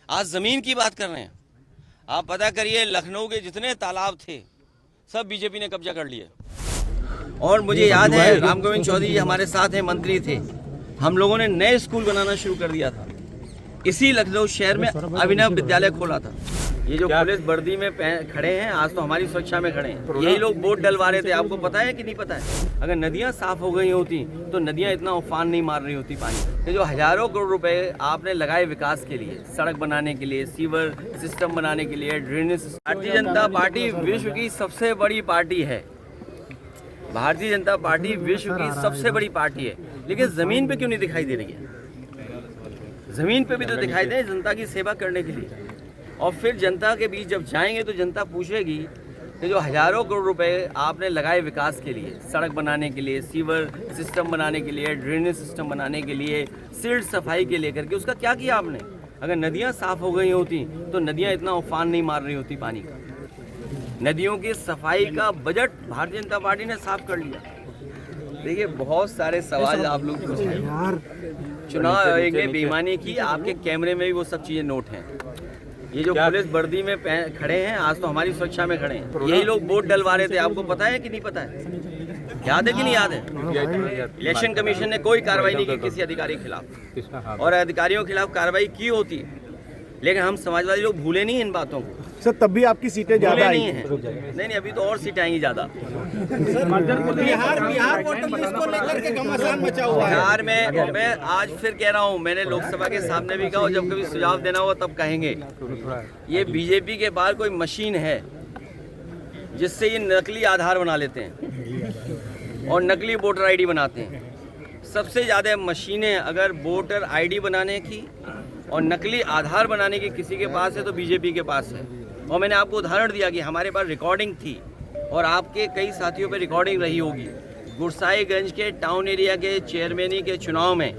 आज जमीन की बात कर रहे हैं। आप पता करिए, लखनऊ के जितने तालाब थे सब बीजेपी ने कब्जा कर लिए। और मुझे याद है, राम गोविंद चौधरी जी हमारे साथ हैं, मंत्री थे। हम लोगों ने नए स्कूल बनाना शुरू कर दिया था। इसी लखनऊ शहर में अभिनव विद्यालय खोला था। ये जो पुलिस वर्दी में खड़े हैं, आज तो हमारी सुरक्षा में खड़े हैं। यही लोग वोट डलवा रहे थे। आपको पता है कि नहीं पता है? अगर नदियां साफ हो गई होती तो नदियां इतना उफान नहीं मार रही होती पानी। ये जो हजारों करोड़ रुपए आपने लगाए विकास के लिए, सड़क बनाने के लिए, सीवर सिस्टम बनाने के लिए, ड्रेनेज। भारतीय जनता पार्टी विश्व की सबसे बड़ी पार्टी है। भारतीय जनता पार्टी विश्व की सबसे बड़ी पार्टी है, लेकिन जमीन पे क्यों नहीं दिखाई दे रही है? जमीन पे भी तो दिखाई दे, जनता की सेवा करने के लिए। और फिर जनता के बीच जब जाएंगे तो जनता पूछेगी कि जो हजारों करोड़ रुपए आपने लगाए विकास के लिए, सड़क बनाने के लिए, सीवर सिस्टम बनाने के लिए, ड्रेनेज सिस्टम बनाने के लिए, सिल्ट सफाई के लिए करके, उसका क्या किया आपने? अगर नदियां साफ हो गई होती तो नदियां इतना उफान नहीं मार रही होती पानी का। नदियों की सफाई का बजट भारतीय जनता पार्टी ने साफ कर लिया। देखिए, बहुत सारे सवाल आप लोग पूछ रहे हैं। चुनाव आयोग ने बेईमानी की, आपके कैमरे में भी वो सब चीजें नोट हैं। ये जो पुलिस वर्दी में खड़े हैं, आज तो हमारी सुरक्षा में खड़े हैं। यही लोग वोट डलवा रहे थे। आपको पता है कि नहीं पता है? याद है कि नहीं याद है? इलेक्शन कमीशन ने कोई कार्रवाई नहीं की किसी अधिकारी के खिलाफ, और अधिकारियों के खिलाफ कार्रवाई की होती, लेकिन हम समाजवादी लोग भूले नहीं इन बातों को। सर, तब भी आपकी सीटें ज्यादा आई हैं। नहीं, अभी तो और सीटें आएंगी ज्यादा। बिहार में मैं आज फिर कह रहा हूँ, मैंने लोकसभा के सामने भी कहा, जब कभी सुझाव देना हो तब कहेंगे। ये बीजेपी के पास कोई मशीन है जिससे ये नकली आधार बना लेते हैं और नकली वोटर आईडी बनाते हैं। सबसे ज्यादा मशीनें अगर वोटर आईडी बनाने की और नकली आधार बनाने की किसी के पास है तो बीजेपी के पास है। और मैंने आपको उदाहरण दिया कि हमारे पास रिकॉर्डिंग थी, और आपके कई साथियों पे रिकॉर्डिंग रही होगी। गुरसाईगंज के टाउन एरिया के चेयरमैनी के चुनाव में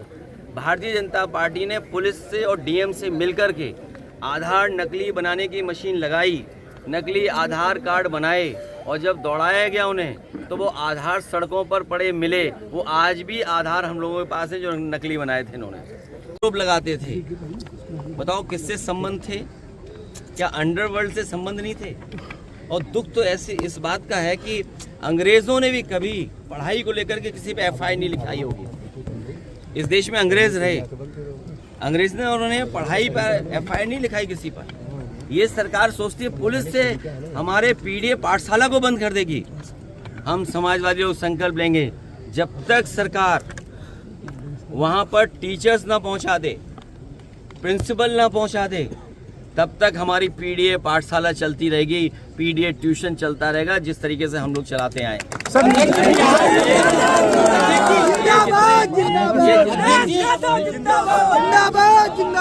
भारतीय जनता पार्टी ने पुलिस से और डीएम से मिलकर के आधार नकली बनाने की मशीन लगाई, नकली आधार कार्ड बनाए, और जब दौड़ाया गया उन्हें तो वो आधार सड़कों पर पड़े मिले। वो आज भी आधार हम लोगों के पास है जो नकली बनाए थे इन्होंने। आरोप लगाते थे। बताओ किससे संबंध थे? क्या अंडरवर्ल्ड से संबंध नहीं थे? और दुख तो ऐसे इस बात का है कि अंग्रेजों ने भी कभी पढ़ाई को लेकर के किसी पे एफआईआर नहीं लिखाई होगी। इस देश में अंग्रेज रहे, अंग्रेज ने, उन्होंने पढ़ाई पर एफआईआर नहीं लिखाई किसी पर। ये सरकार सोचती है पुलिस से हमारे पीडीए पाठशाला को बंद कर देगी। हम समाजवादी लोग संकल्प लेंगे, जब तक सरकार वहां पर टीचर्स ना पहुंचा दे, प्रिंसिपल ना पहुंचा दे, तब तक हमारी पीडीए पाठशाला चलती रहेगी, पीडीए ट्यूशन चलता रहेगा, जिस तरीके से हम लोग चलाते आए। सर,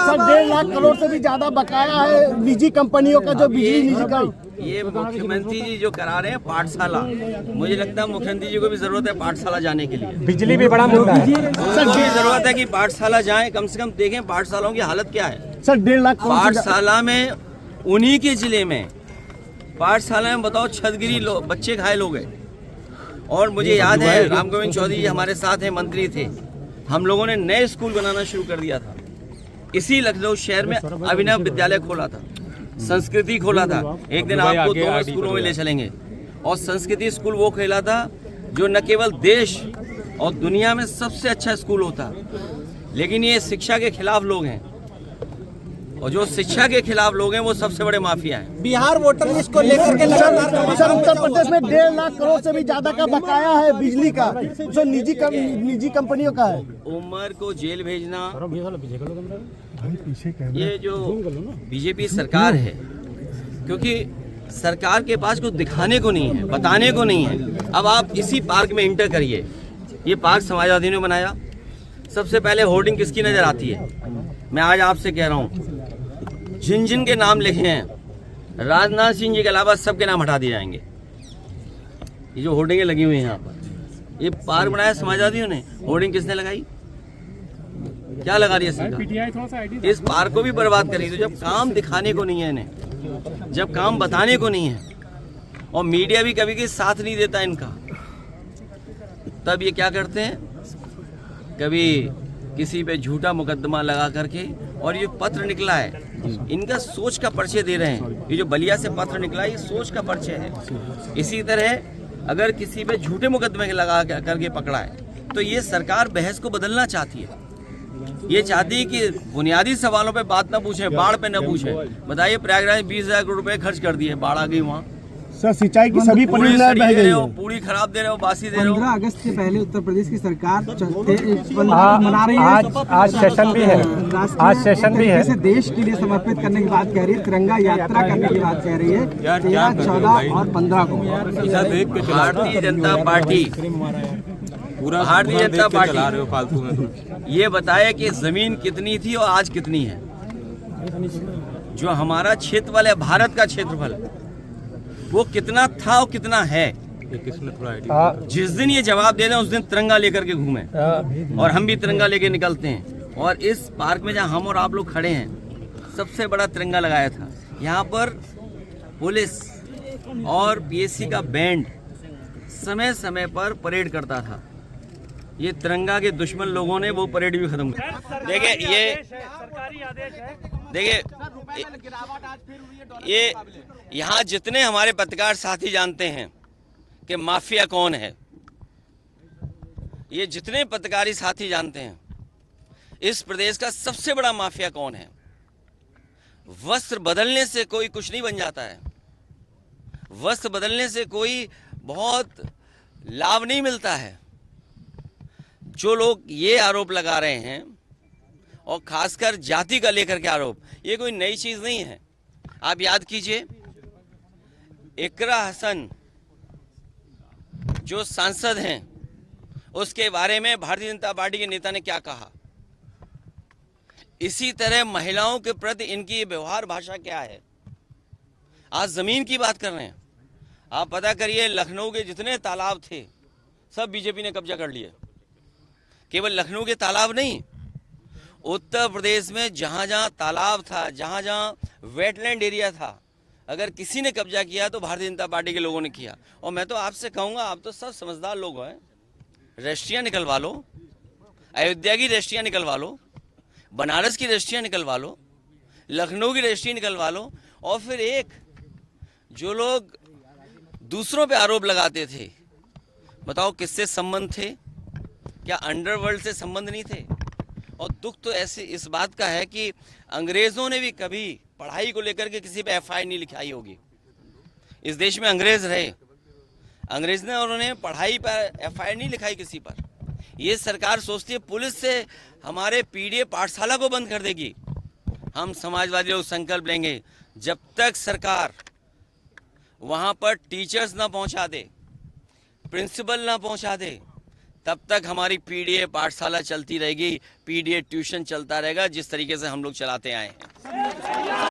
1.5 लाख करोड़ से भी ज्यादा बकाया है निजी कंपनियों का, जो बिजली निजी का। ये मुख्यमंत्री जी जो करा रहे हैं पाठशाला, मुझे लगता है मुख्यमंत्री जी को भी जरूरत है पाठशाला जाने के लिए। बिजली भी बड़ा मुद्दा है, उनको भी जरूरत है कि पाठशाला जाएं, कम से कम देखें पाठशालाओं की हालत क्या है। सर, 1.5 लाख पाठशाला में, उन्हीं के जिले में पाठशाला में बताओ छतगिरी बच्चे घायल हो गए। और मुझे याद है, राम गोविंद चौधरी जी हमारे साथ हैं, मंत्री थे। हम लोगों ने नए स्कूल बनाना शुरू कर दिया था। इसी लखनऊ शहर में अभिनव विद्यालय खोला था, संस्कृति खोला था। एक दिन आपको दोनों स्कूलों में ले चलेंगे। और संस्कृति स्कूल वो खेला था जो न केवल देश और दुनिया में सबसे अच्छा स्कूल होता, लेकिन ये शिक्षा के खिलाफ लोग हैं, और जो शिक्षा के खिलाफ लोग हैं वो सबसे बड़े माफिया हैं। बिहार वोटर लिस्ट को लेकर के सर, उत्तर प्रदेश में 1.5 लाख करोड़ से भी ज्यादा का बकाया है बिजली का, जो निजी कंपनियों का है। उमर को जेल भेजना, ये जो बीजेपी सरकार है, क्योंकि सरकार के पास कुछ दिखाने को नहीं है, बताने को नहीं है। अब आप इसी पार्क में इंटर करिए। ये पार्क समाजवादी ने बनाया। सबसे पहले होर्डिंग किसकी नजर आती है? मैं आज आपसे कह रहा हूँ, जिन जिन के नाम लिखे हैं, राजनाथ सिंह जी के अलावा सबके नाम हटा दिए जाएंगे। ये जो होर्डिंगें लगी हुई हैं यहाँ पर, ये पार्क बनाया समाजवादियों ने। होर्डिंग किसने लगाई? क्या लगा रही है सरकार? इस पार्क को भी बर्बाद करेगी। तो जब काम दिखाने को नहीं है इन्हें, जब काम बताने को नहीं है, और मीडिया भी कभी कभी साथ नहीं देता इनका, तब ये क्या करते हैं, कभी किसी पे झूठा मुकदमा लगा करके और ये पत्र निकला है, इनका सोच का परिचय दे रहे हैं। ये जो बलिया से पत्र निकला है, ये सोच का परिचय है। इसी तरह अगर किसी पे झूठे मुकदमे लगा करके पकड़ा है तो ये सरकार बहस को बदलना चाहती है। ये चाहती है कि बुनियादी सवालों पे बात ना पूछे, बाढ़ पे ना पूछे। बताइए, प्रयागराज 20,000 करोड़ रुपए खर्च कर दिए, बाढ़ आ गई वहाँ। सर सिंचाई की सभी परियोजनाएं बह गई हैं। पूरी खराब दे रहे हो, बासी दे रहे हो। 15 अगस्त से पहले उत्तर प्रदेश की सरकार मना रही है। आज सेशन भी है, आज सेशन भी है। इसे देश के लिए समर्पित करने की बात कह रही है, तिरंगा यात्रा करने की बात कह रही है 13, 14 और 15 को। भारतीय जनता पार्टी ये बताए कि जमीन कितनी थी और आज कितनी है। जो हमारा क्षेत्रफल है, भारत का क्षेत्रफल, वो कितना था और कितना है। जिस दिन ये जवाब दे दें उस दिन तिरंगा लेकर के घूमे, और हम भी तिरंगा लेके निकलते हैं। और इस पार्क में जहाँ हम और आप लोग खड़े हैं, सबसे बड़ा तिरंगा लगाया था। यहाँ पर पुलिस और पीएससी का बैंड समय समय पर परेड करता था। ये तिरंगा के दुश्मन लोगों ने वो परेड भी खत्म कर। देखिए ये यहाँ जितने हमारे पत्रकार साथी जानते हैं कि माफिया कौन है, ये जितने पत्रकारी साथी जानते हैं इस प्रदेश का सबसे बड़ा माफिया कौन है। वस्त्र बदलने से कोई कुछ नहीं बन जाता है, वस्त्र बदलने से कोई बहुत लाभ नहीं मिलता है। जो लोग ये आरोप लगा रहे हैं, और खासकर जाति का लेकर के आरोप, ये कोई नई चीज नहीं है। आप याद कीजिए, इकरा हसन जो सांसद हैं, उसके बारे में भारतीय जनता पार्टी के नेता ने क्या कहा। इसी तरह महिलाओं के प्रति इनकी व्यवहार भाषा क्या है। आज जमीन की बात कर रहे हैं। आप पता करिए, लखनऊ के जितने तालाब थे सब बीजेपी ने कब्जा कर लिए। केवल लखनऊ के तालाब नहीं, उत्तर प्रदेश में जहां जहां तालाब था, जहां जहां वेटलैंड एरिया था, अगर किसी ने कब्जा किया तो भारतीय जनता पार्टी के लोगों ने किया। और मैं तो आपसे कहूंगा, आप तो सब समझदार लोग हैं, रजिस्ट्रियां निकलवा लो, अयोध्या की रजिस्ट्रियां निकलवा लो, बनारस की रजिस्ट्रियां निकलवा लो, लखनऊ की रजिस्ट्री निकलवा लो। और फिर एक जो लोग दूसरों पे आरोप लगाते थे, बताओ किससे संबंध थे? क्या अंडरवर्ल्ड से संबंध नहीं थे? और दुख तो ऐसे इस बात का है कि अंग्रेजों ने भी कभी पढ़ाई को लेकर के किसी पे एफआईआर नहीं लिखाई होगी। इस देश में अंग्रेज रहे, अंग्रेज ने, उन्होंने पढ़ाई पर एफआईआर नहीं लिखाई किसी पर। ये सरकार सोचती है पुलिस से हमारे पीडीए पाठशाला को बंद कर देगी। हम समाजवादी लोग संकल्प लेंगे, जब तक सरकार वहां पर टीचर्स ना पहुंचा दे, प्रिंसिपल ना पहुंचा दे, तब तक हमारी पीडीए पाठशाला चलती रहेगी, पीडीए ट्यूशन चलता रहेगा, जिस तरीके से हम लोग चलाते आए हैं।